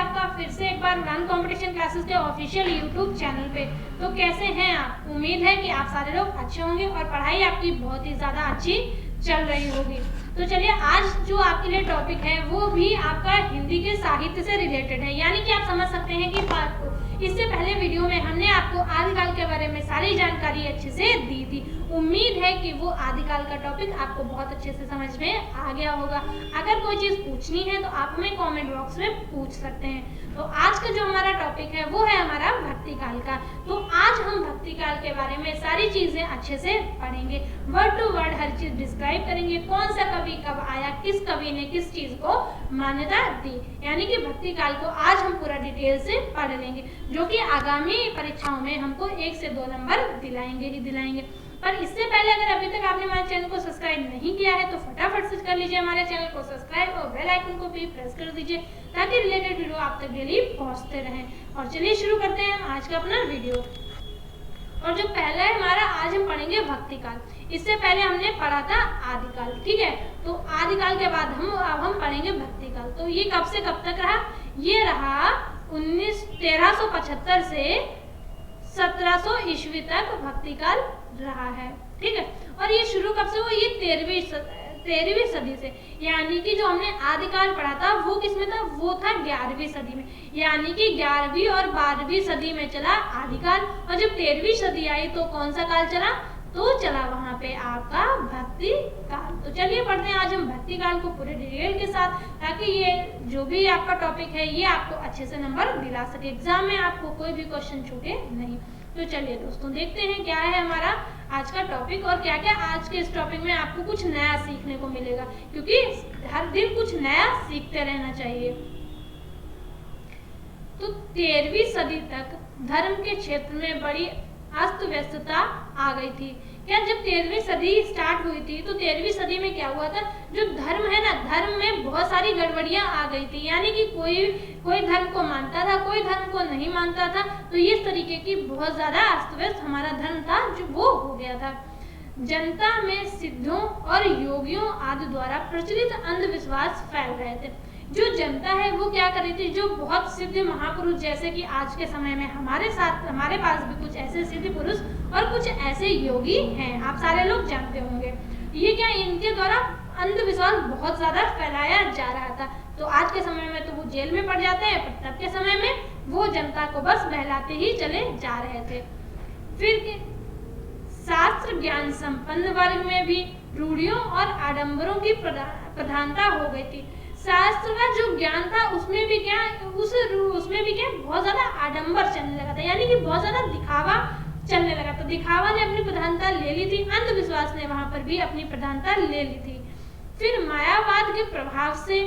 आपका फिर से एक बार उड़ान कंपटीशन क्लासेस के ऑफिशियल यूट्यूब चैनल पे। तो कैसे हैं आप? उम्मीद है कि आप सारे लोग अच्छे होंगे और पढ़ाई आपकी बहुत ही ज़्यादा अच्छी चल रही होगी। तो चलिए, आज जो आपके लिए टॉपिक है वो भी आपका हिंदी के साहित्य से रिलेटेड है, यानी कि आप समझ सकते हैं कि इससे पहले वीडियो में हमने आपको आदिकाल के बारे में सारी जानकारी अच्छे से दी थी। उम्मीद है कि वो आदिकाल का टॉपिक आपको बहुत अच्छे से समझ में आ गया होगा। अगर कोई चीज़ पूछनी है तो आप हमें कमेंट बॉक्स में पूछ सकते हैं। तो आज का जो हमारा टॉपिक है वो है हमारा भक्ति काल का। तो आज हम भक्ति काल के बारे में सारी चीज़ें अच्छे से पढ़ेंगे, वर्ड टू वर्ड हर चीज़ डिस्क्राइब करेंगे, कौन सा कवि कब आया, किस कवि ने किस चीज़ को मान्यता दी, यानी कि भक्ति काल को आज हम पूरा डिटेल से पढ़ लेंगे, जो कि आगामी परीक्षाओं में हमको 1 से 2 नंबर दिलाएंगे ही दिलाएंगे। पर इससे पहले अगर अभी तक आपने हमारे चैनल को सब्सक्राइब नहीं किया है तो फटाफट से कर लीजिए हमारे चैनल को सब्सक्राइब और बेल आइकन को भी प्रेस कर दीजिए ताकि रिलेटेड वीडियो आप तक डेली पहुंचते रहें। और चलिए शुरू करते हैं आज का अपना वीडियो। और जो पहला है हमारा, आज हम पढ़ेंगे भक्ति काल। इससे पहले हमने पढ़ा था आदिकाल, ठीक है। तो आदिकाल के बाद हम पढ़ेंगे भक्ति काल। तो ये कब से कब तक रहा? ये रहा 1375 से 1700 ईस्वी तक भक्ति काल रहा है, ठीक है। और ये शुरू कब से हुआ? ये 13वीं सदी से, यानी कि जो हमने आदिकाल पढ़ा था वो किसमें था? वो था 11वीं सदी में, यानी कि 11वीं और 12वीं सदी में चला आदिकाल। और जब 13वीं सदी आई तो कौन सा काल चला? तो चला वहां पे आपका भक्ति काल। तो चलिए पढ़ते हैं आज हम भक्ति काल को पूरे डिटेल के साथ, ताकि ये जो भी आपका टॉपिक है ये आपको अच्छे से नंबर दिला सके, एग्जाम में आपको कोई भी क्वेश्चन छूटे नहीं। तो चलिए दोस्तों, देखते हैं क्या है हमारा आज का टॉपिक और क्या क्या आज के इस टॉपिक में आपको कुछ नया सीखने को मिलेगा, क्योंकि हर दिन कुछ नया सीखते रहना चाहिए। तो 13वीं सदी तक धर्म के क्षेत्र में बड़ी अस्त व्यस्तता आ गई थी। क्या जब 13वीं सदी स्टार्ट हुई थी तो 13वीं सदी में क्या हुआ था? जो धर्म है ना, धर्म में बहुत सारी गड़बड़ियां आ गई थी, यानी कि कोई धर्म को मानता था, कोई धर्म को नहीं मानता था। तो इस तरीके की बहुत ज्यादा अस्त व्यस्त हमारा धर्म था जो वो हो गया था। जनता में सिद्धों और योगियों आदि द्वारा प्रचलित अंधविश्वास फैल रहे थे। जो जनता है वो क्या कर रही थी? जो बहुत सिद्ध महापुरुष, जैसे कि आज के समय में हमारे पास भी कुछ ऐसे सिद्ध पुरुष और कुछ ऐसे योगी हैं, आप सारे लोग जानते होंगे। ये क्या, इनके द्वारा अंधविश्वास बहुत ज्यादा फैलाया जा रहा था। तो आज के समय में तो वो जेल में पड़ जाते हैं, पर तब के समय में वो जनता को बस बहलाते ही चले जा रहे थे। फिर शास्त्र ज्ञान संपन्न वर्ग में भी रूढ़ियों और आडंबरों की प्रधानता हो गई थी। शास्त्र का जो ज्ञान था उसमें भी क्या बहुत ज्यादा आडंबर चलने लगा था, यानी कि बहुत ज्यादा दिखावा चलने लगा। तो दिखावा ने अपनी प्रधानता ले ली थी, अंधविश्वास ने वहां पर भी अपनी प्रधानता ले ली थी। फिर मायावाद के प्रभाव से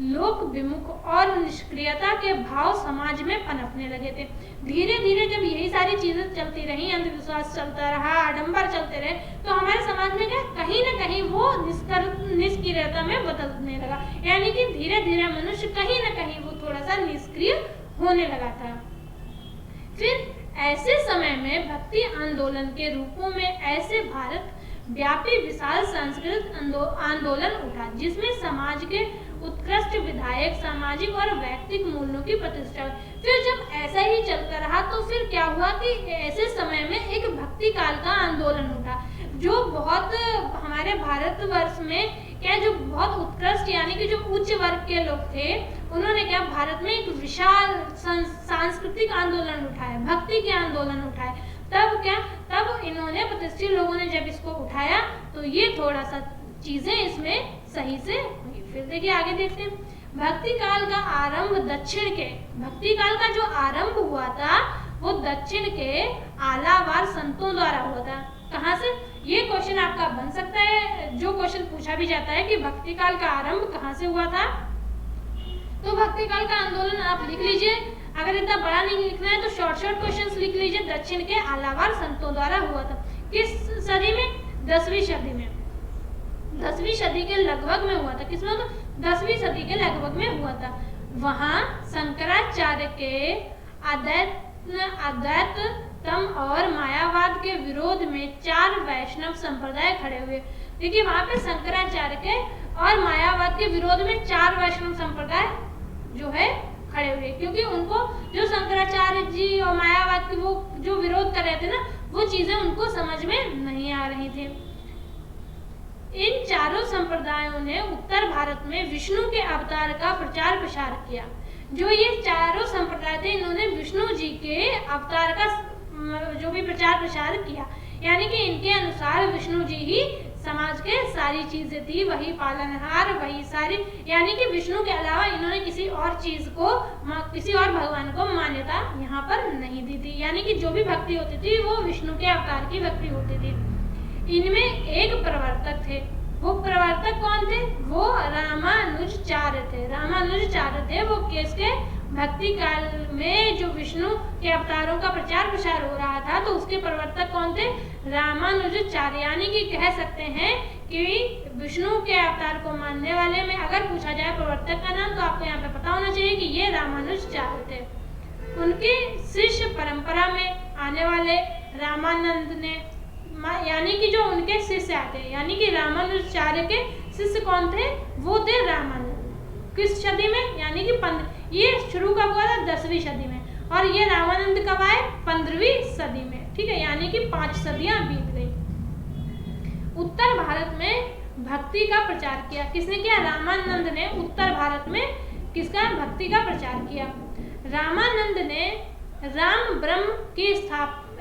लोक विमुख और निष्क्रियता के भाव समाज में पनपने लगे थे। धीरे धीरे जब यही सारी चीजें चलती रही, अंधविश्वास चलता रहा, आडंबर चलते रहे, तो हमारे समाज में क्या कहीं ना कहीं वो निष्क्रियता में बदलने लगा, यानी कि धीरे धीरे मनुष्य कहीं ना कहीं वो थोड़ा सा निष्क्रिय होने लगा था। फिर ऐसे समय में भक्ति आंदोलन के रूपों में ऐसे भारत व्यापी विशाल सांस्कृतिक आंदोलन उठा, जिसमें समाज के उत्कृष्ट विधायक, सामाजिक और वैयक्तिक मूल्यों की प्रतिष्ठा। फिर जब ऐसा ही चलता रहा तो फिर क्या हुआ कि ऐसे समय में एक भक्ति काल का आंदोलन उठा, जो बहुत हमारे भारतवर्ष में क्या, जो बहुत उत्कृष्ट यानी कि जो उच्च वर्ग के लोग थे, उन्होंने क्या भारत में एक विशाल सांस्कृतिक आंदोलन उठाया, भक्ति के आंदोलन उठाए। तब इन्होंने, प्रतिष्ठित लोगों ने जब इसको उठाया तो ये थोड़ा सा चीजें इसमें सही से हुई। फिर देखिए आगे देखते हैं। भक्ति काल का आरंभ भक्ति काल का जो आरंभ हुआ था वो दक्षिण के आलावार संतों द्वारा हुआ था। कहाँ से? ये क्वेश्चन आपका बन सकता है, जो क्वेश्चन पूछा भी जाता है कि भक्ति काल का आरंभ कहाँ से हुआ था। तो भक्ति काल का आंदोलन आप लिख लीजिए, अगर इतना बड़ा नहीं लिखना है तो शॉर्ट क्वेश्चंस लिख लीजिए। दक्षिण के आलावार संतों द्वारा हुआ था। किस सदी में? 10वीं सदी में। 10वीं सदी के लगभग में हुआ था। किसमें? तो 10वीं सदी के लगभग में हुआ था। वहां शंकराचार्य के अद्वैतम और मायावाद के विरोध में 4 वैष्णव संप्रदाय खड़े हुए। देखिए वहां पे शंकराचार्य के और मायावाद के विरोध में 4 वैष्णव संप्रदाय जो है खड़े हुए, क्योंकि उनको जो शंकराचार्य जी और मायावाद की वो जो विरोध कर रहे थे ना, वो चीजें उनको समझ में नहीं आ रही थी। इन चारों संप्रदायों ने उत्तर भारत में विष्णु के अवतार का प्रचार प्रसार किया। जो ये चारों संप्रदाय थे, इन्होंने विष्णु जी के अवतार का जो भी प्रचार प्रसार किया, यानी कि इनके अनुसार विष्णु जी ही समाज के सारी चीजें थी, वही पालनहार, वही सारी, यानी कि विष्णु के अलावा इन्होंने किसी और चीज को, किसी और भगवान को मान्यता यहाँ पर नहीं दी थी। यानी कि जो भी भक्ति होती थी वो विष्णु के अवतार की भक्ति होती थी। इनमें एक प्रवर्तक थे। वो प्रवर्तक कौन थे? वो रामानुजाचार्य थे। रामानुजाचार्य थे वो किसके? भक्ति काल में जो विष्णु के अवतारों का प्रचार प्रसार हो रहा था, तो उसके प्रवर्तक कौन थे? रामानुजाचार्य। यानी कि कह सकते हैं कि विष्णु के अवतार को मानने वाले में अगर पूछा जाए प्रवर्तक का नाम, तो आपको यहाँ पे पता होना चाहिए कि ये रामानुजाचार्य थे। उनके शिष्य परंपरा में आने वाले रामानंद ने, यानी कि जो उनके शिष्य आते, यानी कि रामानुजाचार्य के शिष्य कौन थे? वो थे रामानंद। किस सदी में? यानी कि ये शुरू कब हुआ था? 10वीं सदी में। और ये रामानंद कब आए? 15वीं सदी में। ठीक है, यानी कि 5 सदियां बीत गई। उत्तर भारत में भक्ति का प्रचार किया। किसने किया? रामानंद ने उत्तर भारत में किसका? भक्ति का प्रचार किया। रामानंद ने राम ब्रह्म की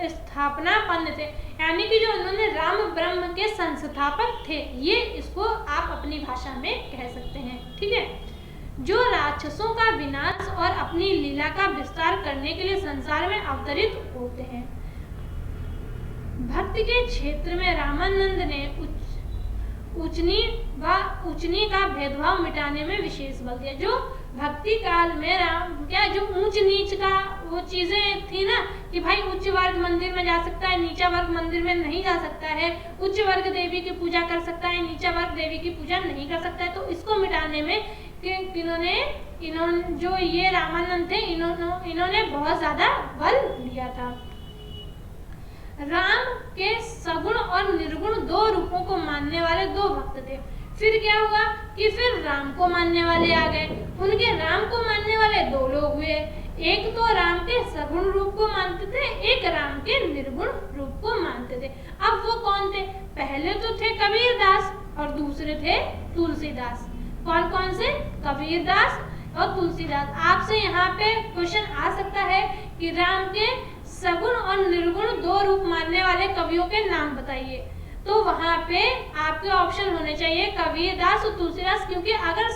स्थापना पन्न थे, यानी कि जो उन्होंने राम ब्रह्म के संस्थापक थे, ये इसको आप अपनी भाषा में कह सकते हैं। ठीक है, जो राक्षसों का विनाश और अपनी लीला का विस्तार करने के लिए संसार में अवतरित होते हैं। भक्ति के क्षेत्र में रामानंद ने उचनी का भेदभाव मिटाने में विशेष बल दिया। जो भक्ति काल में जो ऊंच नीच का वो चीजें थी ना, कि भाई उच्च वर्ग मंदिर में जा सकता है, नीचा वर्ग मंदिर में नहीं जा सकता है, उच्च वर्ग देवी की पूजा कर सकता है, नीचा वर्ग देवी की पूजा नहीं कर सकता है, तो इसको मिटाने में इन्होंने जो ये रामानंद थे, इन्होंने बहुत ज्यादा बल दिया था। राम के सगुण और निर्गुण 2 रूपों को मानने वाले 2 भक्त थे। फिर क्या हुआ कि फिर राम को मानने वाले आ गए। उनके राम को मानने वाले 2 लोग हुए। एक तो राम के सगुण रूप को मानते थे, एक राम के निर्गुण रूप को मानते थे। अब वो कौन थे? पहले तो थे कबीरदास और दूसरे थे तुलसीदास। कौन कौन से? कबीरदास और तुलसीदास। आपसे यहाँ पे क्वेश्चन आ सकता है कि राम के सगुण और निर्गुण 2 रूप मानने वाले कवियों के नाम बताइए, तो वहां पे आपके ऑप्शन होने चाहिए कबीरदास और तुलसीदास, क्योंकि अगर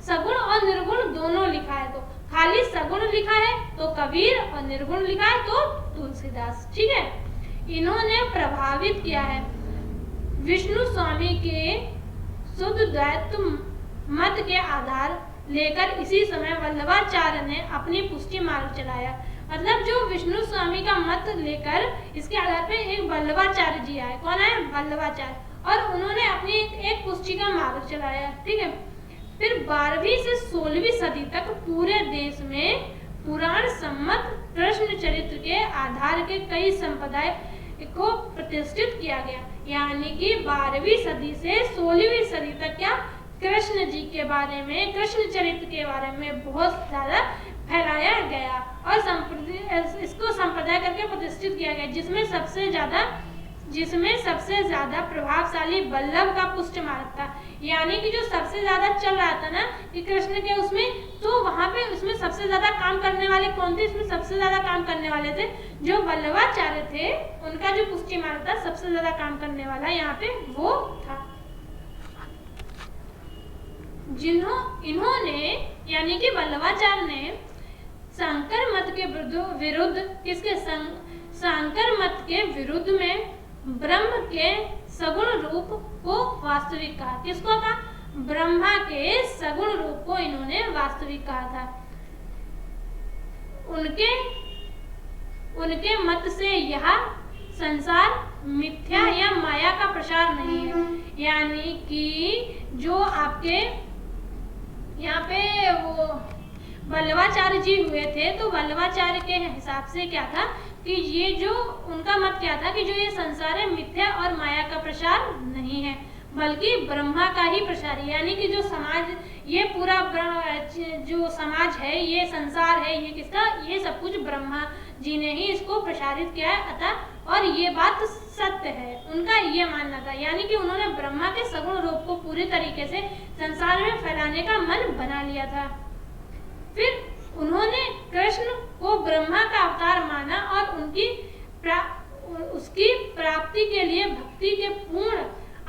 सगुण और निर्गुण दोनों लिखा है, तो खाली सगुण लिखा है तो कबीर और निर्गुण लिखा है तो तुलसीदास। ठीक है, इन्होंने प्रभावित किया है विष्णु स्वामी के शुद्ध द्वैत मत के आधार लेकर इसी समय वल्लभाचार्य ने अपनी पुष्टि मार्ग चलाया। मतलब जो विष्णु स्वामी का मत लेकर इसके आधार पे एक वल्लभाचार्य जी आए। कौन आए? वल्लभाचार्य। और उन्होंने अपनी एक पुष्टि का मार्ग चलाया। ठीक है, फिर 12वीं से 16वीं सदी तक पूरे देश में पुराण सम्मत कृष्ण चरित्र के आधार के कई संप्रदाय को प्रतिष्ठित किया गया। यानी कि 12वीं सदी से 16वीं सदी तक क्या कृष्ण जी के बारे में, कृष्ण चरित्र के बारे में बहुत ज्यादा फैलाया गया और इसको संप्रदाय करके प्रतिष्ठित किया गया, जिसमें सबसे ज्यादा प्रभावशाली वल्लभ का पुष्ट मार्ग था। यानी कि जो सबसे ज्यादा चल रहा था ना कि कृष्ण के उसमें, तो वहां पे उसमें सबसे ज्यादा काम करने वाले कौन थे? इसमें सबसे ज्यादा काम करने वाले थे जो वल्लभाचार्य थे। उनका जो पुष्टि मार्ग था सबसे ज्यादा काम करने वाला यहाँ पे वो था। इन्होंने यानी कि वल्लभाचार्य ने शांकर मत के विरुद्ध, किसके? शांकर मत के विरुद्ध में ब्रह्म के सगुण रूप को वास्तविक कहा। किसको कहा? ब्रह्मा के सगुण रूप को इन्होंने वास्तविक कहा था। उनके मत से यह संसार मिथ्या या माया का प्रसार नहीं है। यानी कि जो आपके यहाँ पे वो वल्लभाचार्य जी हुए थे, तो वल्लभाचार्य के हिसाब से क्या था कि ये जो उनका मत क्या था कि जो ये संसार है मिथ्या और माया का प्रसार नहीं है, बल्कि ब्रह्मा का ही प्रसार है। यानी कि जो समाज ये पूरा जो समाज है, ये संसार है, ये किसका, ये सब कुछ ब्रह्मा जी ने ही इसको प्रसारित किया है, अतः और ये बात सत्य है, उनका ये मानना था। यानी कि उन्होंने ब्रह्मा के सगुण रूप को पूरी तरीके से संसार में फैलाने का मन बना लिया था। फिर उन्होंने कृष्ण को ब्रह्मा का अवतार माना और उसकी प्राप्ति के लिए भक्ति के पूर्ण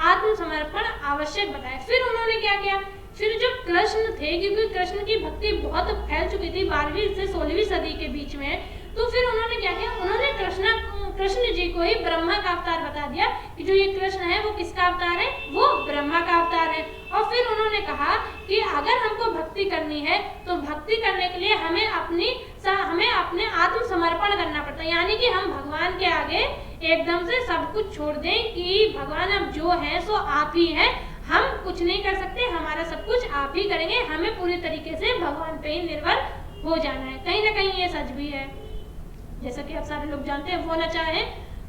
आत्मसमर्पण आवश्यक बताया। फिर उन्होंने क्या किया, फिर जो कृष्ण थे, क्योंकि कृष्ण की भक्ति बहुत फैल चुकी थी 12वीं से 16वीं सदी के बीच में, तो फिर उन्होंने क्या किया, उन्होंने कृष्ण जी को ही ब्रह्मा का अवतार बता दिया कि जो ये कृष्ण है वो किसका अवतार है, वो ब्रह्मा का अवतार है। और फिर उन्होंने कहा कि अगर हमको भक्ति करनी है तो भक्ति करने के लिए हमें अपने आत्मसमर्पण करना पड़ता है, यानी कि हम भगवान के आगे एकदम से सब कुछ छोड़ दें कि भगवान अब जो है सो आप ही हैं, हम कुछ नहीं कर सकते, हमारा सब कुछ आप ही करेंगे, हमें पूरी तरीके से भगवान पे ही निर्भर हो जाना है। कहीं ना कहीं ये सच भी है, जैसा कि आप सारे लोग जानते हैं, वो न चाहे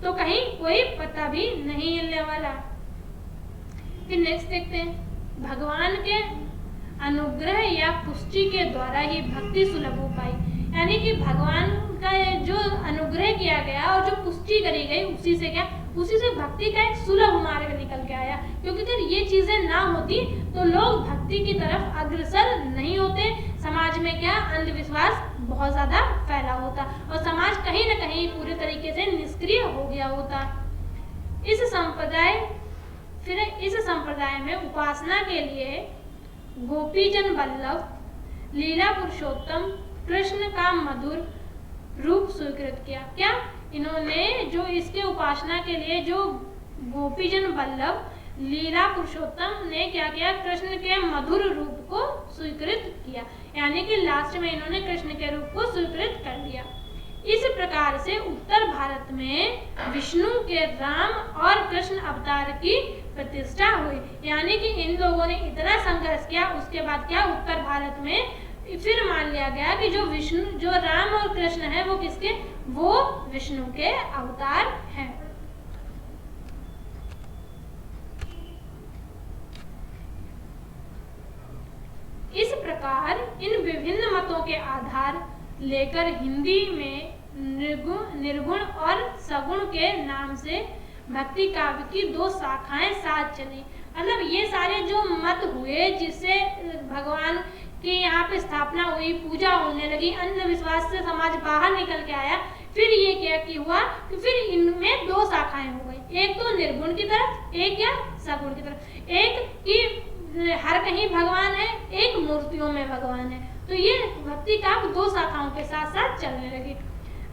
तो कहीं कोई पता भी नहीं हिलने वाला। फिर नेक्स्ट देखते हैं, भगवान के अनुग्रह या पुष्टि के द्वारा ही भक्ति सुलभ हो पाई, यानी कि भगवान का जो अनुग्रह किया गया और जो पुष्टि करी गई, उसी से भक्ति का एक सुलभ मार्ग निकल के आया। क्योंकि अगर ये चीजें ना होती तो लोग भक्ति की तरफ अग्रसर नहीं होते, समाज में क्या अंधविश्वास बहुत ज्यादा फैला होता और समाज कहीं न कहीं पूरे तरीके से निष्क्रिय हो गया होता। इस संप्रदाय में उपासना के लिए गोपीजन वल्लभ, लीला पुरुषोत्तम कृष्ण का मधुर रूप स्वीकृत किया। क्या इन्होंने जो इसके उपासना के लिए जो गोपीजन वल्लभ, लीला पुरुषोत्तम ने क्या किया, कृष्ण के मधुर रूप को स्वीकृत किया, यानी कि लास्ट में इन्होंने कृष्ण के रूप को स्वीकृत कर लिया। इस प्रकार से उत्तर भारत में विष्णु के राम और कृष्ण अवतार की प्रतिष्ठा हुई, यानी कि इन लोगों ने इतना संघर्ष किया, उसके बाद क्या उत्तर भारत में फिर मान लिया गया कि जो राम और कृष्ण है वो किसके, वो विष्णु के अवतार हैं। इस प्रकार इन विभिन्न मतों के आधार लेकर हिंदी में निर्गुण और सगुण के नाम से भक्ति काव्य की दो शाखाएं साथ चली। मतलब ये सारे जो मत हुए जिससे भगवान की यहाँ पे स्थापना हुई, पूजा होने लगी, अंधविश्वास से समाज बाहर निकल के आया, फिर ये क्या हुआ कि फिर इनमें दो शाखाएं हो गई, एक तो निर्गुण की तरफ, एक क्या सगुण की तरफ। एक की हर कहीं भगवान है, एक मूर्तियों में भगवान है, तो ये भक्ति का दो शाखाओं के साथ साथ चलने लगी।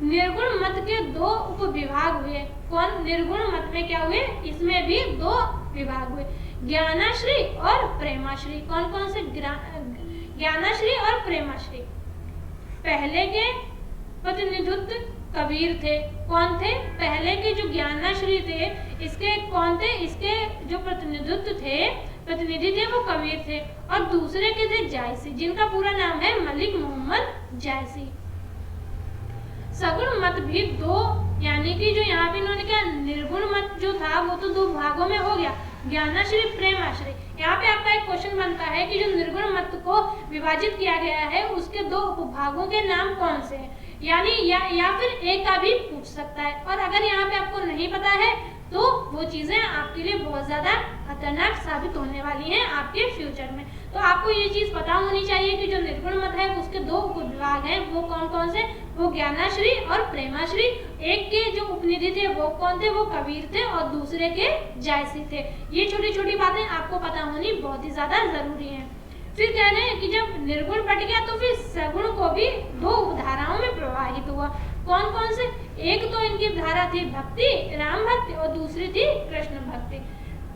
निर्गुण मत के दो उपविभाग हुए। कौन? निर्गुण मत में क्या हुए, इसमें भी दो विभाग हुए, ज्ञानाश्री और प्रेमाश्री। कौन कौन से? ज्ञानाश्री और प्रेमाश्री। पहले के प्रतिनिधित्व कबीर थे। कौन थे? पहले के जो ज्ञानाश्री थे, इसके कौन थे? इसके जो प्रतिनिधि थे वो कबीर थे, और दूसरे के थे जायसी, जिनका पूरा नाम है मलिक मोहम्मद जायसी। सगुण मत भी दो, यानी कि जो यहाँ पे इन्होंने क्या, निर्गुण मत जो था वो तो दो भागों में हो गया, ज्ञानाश्री प्रेमाश्री। यहाँ पे आपका एक क्वेश्चन बनता है कि जो निर्गुण मत को विभाजित किया गया है उसके दो उपभागों के नाम कौन से हैं, यानी या फिर एक का भी पूछ सकता है। और अगर यहाँ पे आपको नहीं पता है तो वो चीजें आपके लिए बहुत ज्यादा खतरनाक साबित होने वाली हैं आपके फ्यूचर में। तो आपको ये चीज पता होनी चाहिए कि जो निर्गुण मत है उसके दो उपविभाग हैं, वो कौन कौन से? वो ज्ञानाश्री और प्रेमाश्री। एक के जो उपनिधि थे वो कौन थे? वो कबीर थे, और दूसरे के जायसी थे। ये छोटी छोटी बातें आपको पता होनी बहुत ही ज्यादा जरूरी है। फिर कह रहे हैं कि जब निर्गुण बट गया तो फिर सगुण को भी दो धाराओं में प्रवाहित हुआ। कौन कौन से? एक तो इनकी धारा थी भक्ति, राम भक्ति, और दूसरी थी कृष्ण भक्ति।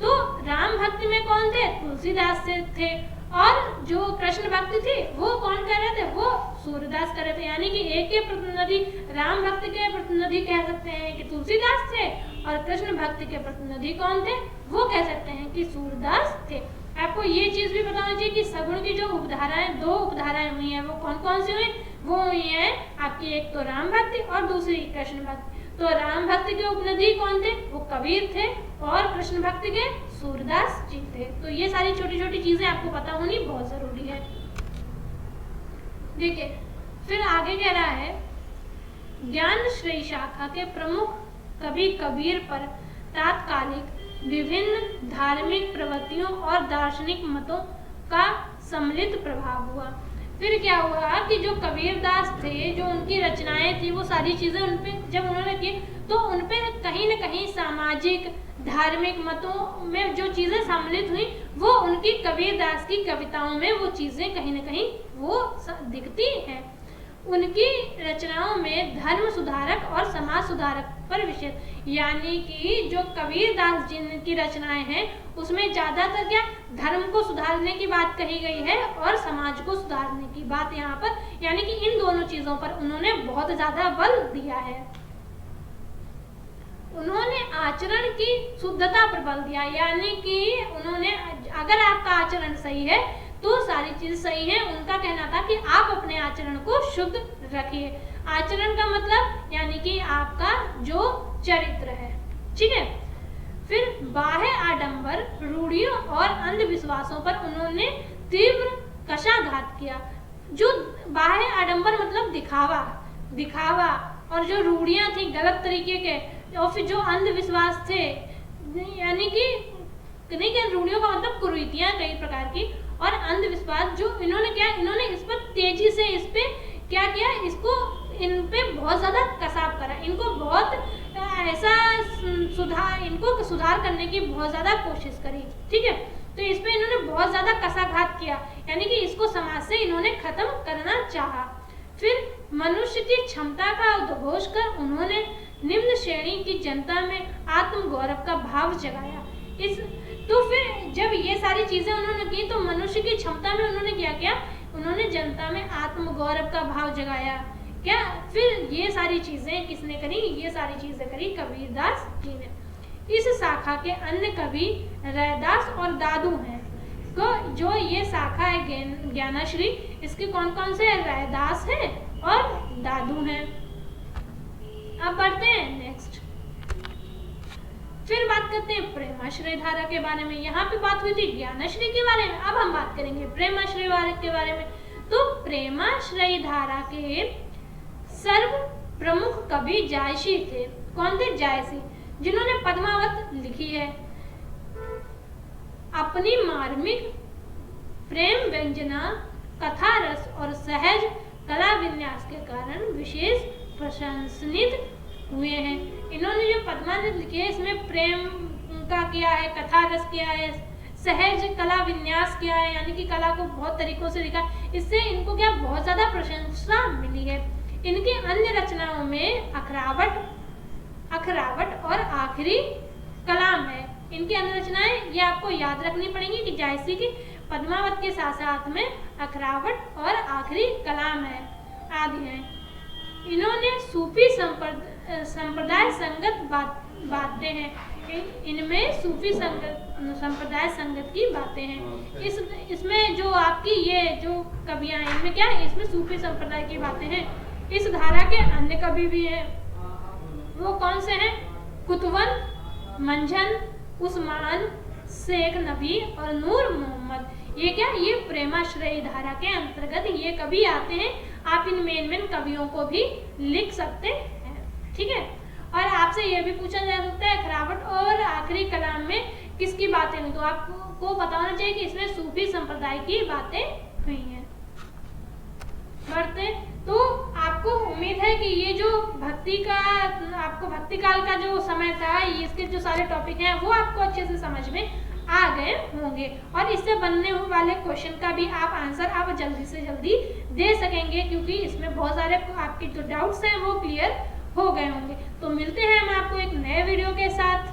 तो राम भक्ति में कौन थे? तुलसीदास से थे, और जो कृष्ण भक्ति थी वो कौन कर रहे थे? वो सूरदास कर रहे थे। यानी कि एक के प्रतिनिधि, राम भक्ति के प्रतिनिधि कह सकते हैं कि तुलसीदास थे, और कृष्ण भक्ति के प्रतिनिधि कौन थे? वो कह सकते हैं कि सूरदास थे। आपको ये चीज भी पता होना चाहिए कि सगुण की जो उपधाराएं, दो उपधाराएं हुई हैं, वो कौन कौन सी हुई? वो हुई है आपकी, एक तो राम भक्ति और दूसरी कृष्ण भक्ति। तो राम भक्त के उपनिधि कौन थे? वो कबीर थे, और कृष्ण भक्त के सूरदास जी थे। तो ये सारी छोटी छोटी चीजें आपको पता होनी बहुत जरूरी है। देखिए फिर आगे कह रहा है, ज्ञान श्रेय शाखा के प्रमुख कवि कबीर पर तात्कालिक विभिन्न धार्मिक प्रवृत्तियों और दार्शनिक मतों का सम्मिलित प्रभाव हुआ। फिर क्या हुआ कि जो कबीरदास थे, जो उनकी रचनाएं थी, वो सारी चीजें उनपे जब उन्होंने की तो उनपे कहीं न कहीं सामाजिक धार्मिक मतों में जो चीजें सम्मिलित हुई, वो उनकी कबीरदास की कविताओं में वो चीजें कहीं न कहीं वो दिखती हैं। उनकी रचनाओं में धर्म सुधारक और समाज सुधारक पर विशेष, यानी कि जो कबीरदास जी की रचनाएं हैं उसमें ज्यादातर क्या धर्म को सुधारने की बात कही गई है और समाज को सुधारने की बात यहाँ पर, यानी कि इन दोनों चीजों पर उन्होंने बहुत ज्यादा बल दिया है। उन्होंने आचरण की शुद्धता पर बल दिया, यानी कि उन्होंने अगर आपका आचरण सही है तो सारी चीज सही है। उनका कहना था कि आप अपने आचरण को शुद्ध रखिए। आचरण का मतलब यानी कि आपका जो चरित्र है, ठीक है। फिर बाह्य आडंबर, रूढ़ियों और अंधविश्वासों पर उन्होंने तीव्र कशाघात किया। जो बाह्य आडंबर मतलब दिखावा और जो रूढ़ियां थी गलत तरीके के, और फिर जो अंधविश्वास थे, यानी कि रूढ़ियों का मतलब कुरीतियां कई प्रकार की, और अंधविश्वास जो इन्होंने इस पर तेजी से इस पे क्या किया, इन पे बहुत ज्यादा कसाव करा, इनको बहुत ऐसा इनको सुधार करने की बहुत ज्यादा कोशिश करी, ठीक है। तो इस पे इन्होंने बहुत ज्यादा कसाघात किया, यानी कि इसको समाज से इन्होंने खत्म करना चाहा। फिर मनुष्य की क्षमता का उद्घोष कर उन्होंने निम्न श्रेणी की जनता में आत्मगौरव का भाव जगाया। तो फिर जब ये सारी चीजें उन्होंने की तो मनुष्य की क्षमता में उन्होंने क्या किया, उन्होंने जनता में आत्मगौरव का भाव जगाया। क्या फिर ये सारी चीजें किसने करी? ये सारी चीजें करी कबीरदास जी ने। इस शाखा के अन्य कवि रैदास और दादू हैं। तो जो ये शाखा है ज्ञानाश्री, इसके कौन कौन से रैदास हैं और दादू हैं। अब बढ़ते हैं नेक्स्ट, फिर बात करते हैं प्रेमाश्रय धारा के बारे में। यहाँ पे बात हुई थी ज्ञानाश्रय के बारे में, अब हम बात करेंगे प्रेमाश्रय के बारे में। तो प्रेमाश्रय धारा के सर्व प्रमुख कवि जायसी थे। कौन थे? जायसी, जिन्होंने पद्मावत लिखी है। अपनी मार्मिक प्रेम व्यंजना, कथा रस और सहज कला विन्यास के कारण विशेष प्रशंसित हुए हैं। इन्होंने जो पद्मावत लिखी है इसमें प्रेम का किया है, कथा रस किया है, सहज कला विन्यास किया है, यानी कि कला को बहुत तरीकों से लिखा। इससे इनको क्या बहुत ज्यादा प्रशंसा मिली है। इनकी अन्य रचनाओं में अखरावट और आखिरी कलाम है। इनकी अन्य रचनाएं ये आपको याद रखनी पड़ेंगी कि जायसी की पद्मावत के साथ साथ में अखरावट और आखिरी कलाम है आदि हैं। इन्होंने सूफी संप्रदाय संगत बातें हैं, इनमें सूफी संप्रदाय संगत की बातें हैं। इसमें जो आपकी ये जो कवियां हैं इनमें क्या है, इसमें सूफी संप्रदाय की बातें हैं। इस धारा के अन्य कवि भी हैं, वो कौन से हैं? कुतुबन, मंझन, उस्मान, शेख नबी और नूर मोहम्मद। ये क्या, ये प्रेमाश्रय धारा के अंतर्गत ये कवि आते हैं। आप इन मेन कवियों को भी लिख सकते हैं, ठीक है। और आपसे ये भी पूछा जा सकता है खरावट और आखिरी कलाम में किसकी बातें हुई, तो आपको पता होना चाहिए कि इसमें सूफी संप्रदाय की बातें हुई हैं। बढ़ते तो आपको उम्मीद है कि ये जो भक्ति काल का जो समय था, इसके जो सारे टॉपिक हैं वो आपको अच्छे से समझ में आ गए होंगे, और इससे बनने वाले क्वेश्चन का भी आप आंसर आप जल्दी से जल्दी दे सकेंगे, क्योंकि इसमें बहुत सारे आपके जो डाउट्स हैं वो क्लियर हो गए होंगे। तो मिलते हैं हम आपको एक नए वीडियो के साथ।